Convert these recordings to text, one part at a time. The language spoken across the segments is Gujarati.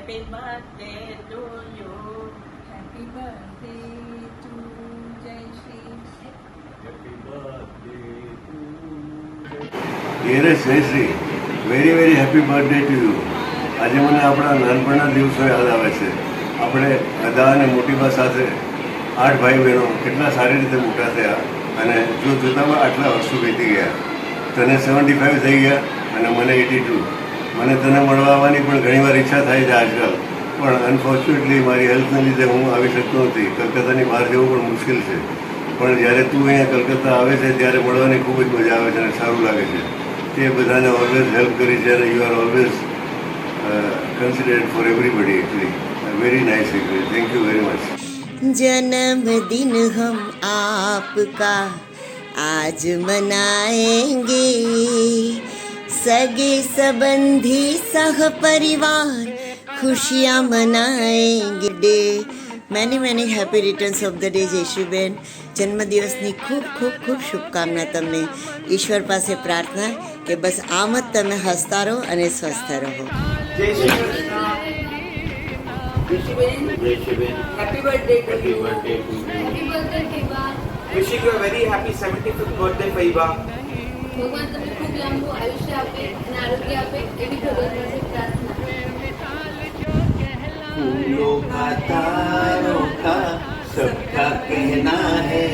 Happy birthday to you. Happy birthday to Jayashree. Happy birthday to Dearest Jayashree, very very happy birthday to you. આજે મને આપણા નાનપણના દિવસો યાદ આવે છે. આપણે અદા અને મોટીબા સાથે 8 ભાઈ બહેનો કેટલા સારી રીતે મોટા થયા અને જો જોતામાં આટલા વર્ષો વીતી ગયા. તને 75 થઈ ગયા અને મને 82. મને તને મળવા આવવાની પણ ઘણીવાર ઈચ્છા થાય છે આજકાલ, પણ અનફોર્ચ્યુનેટલી મારી હેલ્થને લીધે હું આવી શકતો નથી. કલકત્તાની બહાર જવું પણ મુશ્કેલ છે, પણ જ્યારે તું અહીંયા કલકત્તા આવે છે ત્યારે મળવાની ખૂબ જ મજા આવે છે અને સારું લાગે છે. તે બધાને ઓલવેઝ હેલ્પ કરી છે અને you are always considered for everybody actually. Very nice actually. Thank you very much. जन्मदिन हम आपका आज मनाएंगे, सगे संबंधी सह परिवार खुशियाँ मनाएंगे. डे many happy returns of the day Jayshreeben. જન્મદિવસની ખૂબ ખૂબ ખૂબ શુભકામના તમને. ઈશ્વર પાસે પ્રાર્થના કે બસ આમ જ તમે હસતા રહો અને સ્વસ્થ રહો. જય Shri Krishna. Happy birthday to you. Wishing you a very happy 75th birthday, Faiba. ભગવાન તમને ખૂબ લાંબુ આયુષ્ય આપે અને આરોગ્ય આપે એવી ભગવાન પાસે પ્રાર્થના. फूलों का तारों का सबका कहना है,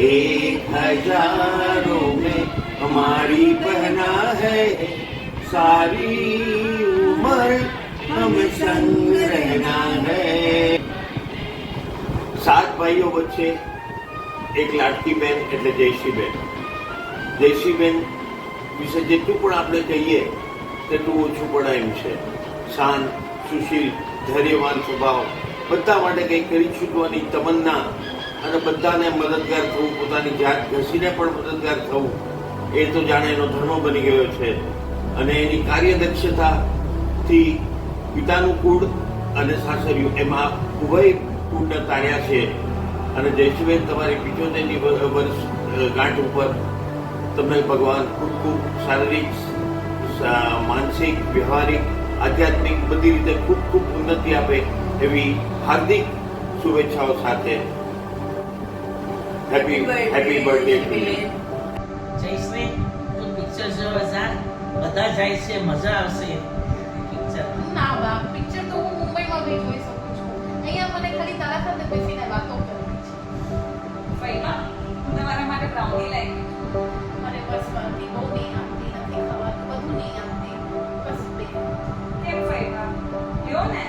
1000 में हमारी पहना है, सारी उम्र हम संग रहना है. 7 ભાઈઓ વચ્ચે એક લાડકી બેન એટલે જયશ્રીબેન. જયશ્રીબેન વિશે જેટલું પણ આપણે કહીએ તેટલું ઓછું પડાય એમ છે. શાંત, સુશીલ, ધૈર્યવાન સ્વભાવ, બધા માટે કંઈક કરી છૂટવાની તમન્ના અને બધાને મદદગાર થવું, પોતાની જાત ઘસીને પણ મદદગાર થવું એ તો જાણે એનો ધર્મ બની ગયો છે. અને એની કાર્યદક્ષતાથી પિતાનું કુળ અને સાસરિયું એમાં ઉભય કુળને તાર્યા છે. અને જયશ્રીબેન તમારી 75ની વર્ષ ગાંઠ ઉપર તમે ભગવાન ખૂબ ખૂબ શારીરિક, માનસિક, વ્યવહારિક, આધ્યાત્મિક બધી રીતે ખૂબ ખૂબ ઉન્નતિ આપે એવી હાર્દિક શુભેચ્છાઓ સાથે હેપી બર્થડે ટુ યુ. જયશ્રી, તું પિક્ચર જોવા જા. બધા જાય છે, મજા આવશે પિક્ચર. ના બા, પિક્ચર તો હું મુંબઈમાં બી જોઈ શકું છું. અહીંયા મને ખાલી તારા સાથે બેસીને વાતો કરવી છે. ફઈબા, હું તમારા માટે બ્રાઉની લઈ આવી છું. મને બસ વાતી બહુ નહીં આપતી, નથી ખવાતું, બધું નહીં આપતી. બસ બે. કેમ ફઈબા? લ્યો ને.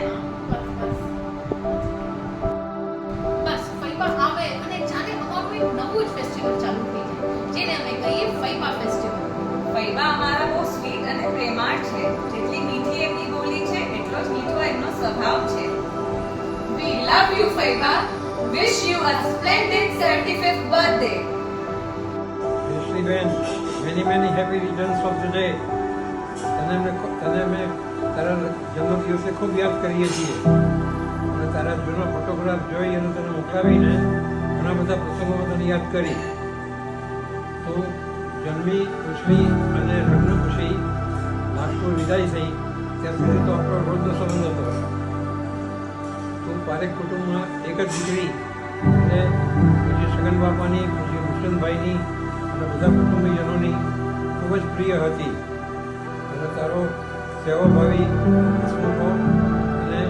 બસ ફઈબા આવે અને જાણે અમારું એક નવું જ ફેસ્ટિવલ ચાલુ થઈ જાય, જેને અમે કહીએ ફઈબા ફેસ્ટિવલ. ફઈબા અમારા બહુ સ્વીટ અને પ્રેમાળ છે. જેટલી મીઠી એમની બોલી છે એટલો જ મીઠો એમનો સ્વભાવ છે. We love you, Faiba. Wish you a splendid 75th birthday. Jayshreeben, many happy returns of the day. તને અમે તારા જન્મદિવસે ખૂબ યાદ કરીએ છીએ અને તારા જૂનો ફોટોગ્રાફ જોઈ અને તને મોકલાવીને ઘણા બધા પ્રસંગોમાં તને યાદ કરી. તું જન્મી, ઉછળી અને લગ્ન ખુશી લાસ્ટમાં વિદાય થઈ ત્યાં સુધી તો આપણો રોજનો સંબંધ હતો. તું પારેખ કુટુંબમાં એક જ દીકરી અને પૂજ્ય સગન બાપાની, પૂજ્ય ભૂષણભાઈની અને બધા કુટુંબીજનોની ખૂબ જ પ્રિય હતી. અને તારો સેવાભાવી હસમુખો અને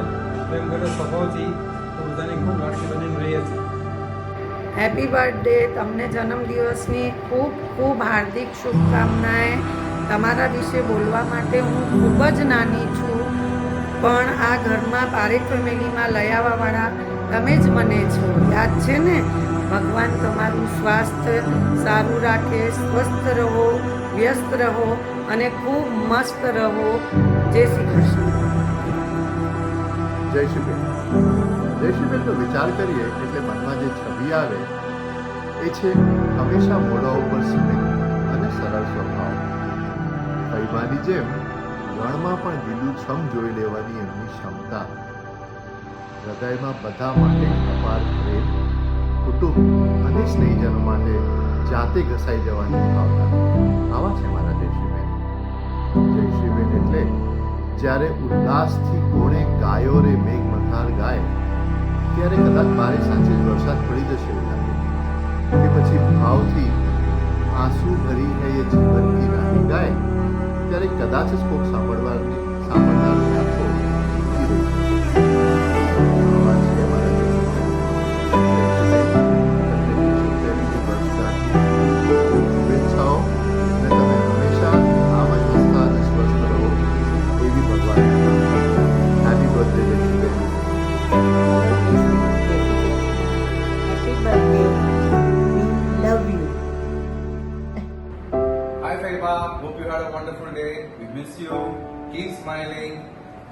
પ્રેમભર્યો સ્વભાવથી તો બધાની ખૂબ લાડકી બનીને રહી હતી. Happy birthday. તમને જન્મદિવસની ખૂબ ખૂબ હાર્દિક શુભકામનાએ. તમારા વિશે બોલવા માટે હું ખૂબ જ નાની છું, પણ આ ઘરમાં પારેખ ફેમિલીમાં લઈ આવવાવાળા તમે જ મને છો. યાદ છે ને? ભગવાન તમારું સ્વાસ્થ્ય સારું રાખે, સ્વસ્થ રહો, વ્યસ્ત રહો અને ખૂબ મસ્ત રહો. જય શ્રી કૃષ્ણ. જયશ્રીબેન તો વિચાર કરીએ એટલે મનમાં જે છબી આવે એ છે હંમેશા મોઢા ઉપર સ્મિત અને સરળ સ્વભાવ. ફઈબાની જેમ રણમાં પણ લીલુંછમ જોઈ લેવાની એમની ક્ષમતા, હૃદયમાં બધા માટે અપાર પ્રેમ, કુટુંબ અને સ્નેહીજનો માટે જાતે ઘસાઈ જવાની ભાવના. આવા છે મારા જયશ્રીબેન. જયશ્રીબેન એટલે જ્યારે ઉલ્લાસથી કોણે ગાયો રે મેઘ મલ્હાર ગાય, ત્યારે કદાચ મારે સાંજે જ વરસાદ પડી જશે એવું લાગે, કે પછી ભાવથી આંસુ ભરી હૈ એ જીવન કી રાહી ગાય, ત્યારે કદાચ જ કોક સાંભળનારની આંખો ઝૂકી રહી જશે. આવા છે મારા શુભેચ્છાઓ, અને તમે હંમેશા આમ જ હસતા અને સ્વસ્થ રહો એવી ભગવાન હેપી બર્થડે જયશ્રીબેન. Happy birthday, we love you. Hi Faiba, hope you had a wonderful day. We miss you. Keep smiling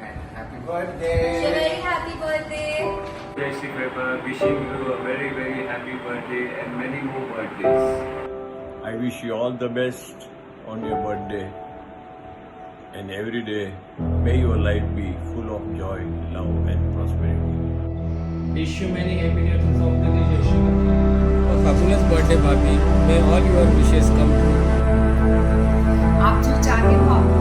and happy birthday. very happy birthday. Jai Shri Krishna, wishing you a very, very happy birthday and many more birthdays. I wish you all the best on your birthday, and every day may your life be full of joy, love and prosperity. Wish you many happy returns of the day, Jai Shri Krishna. A fabulous birthday, Bhabhi. May all your wishes come true. आप जो चाहे वो आपको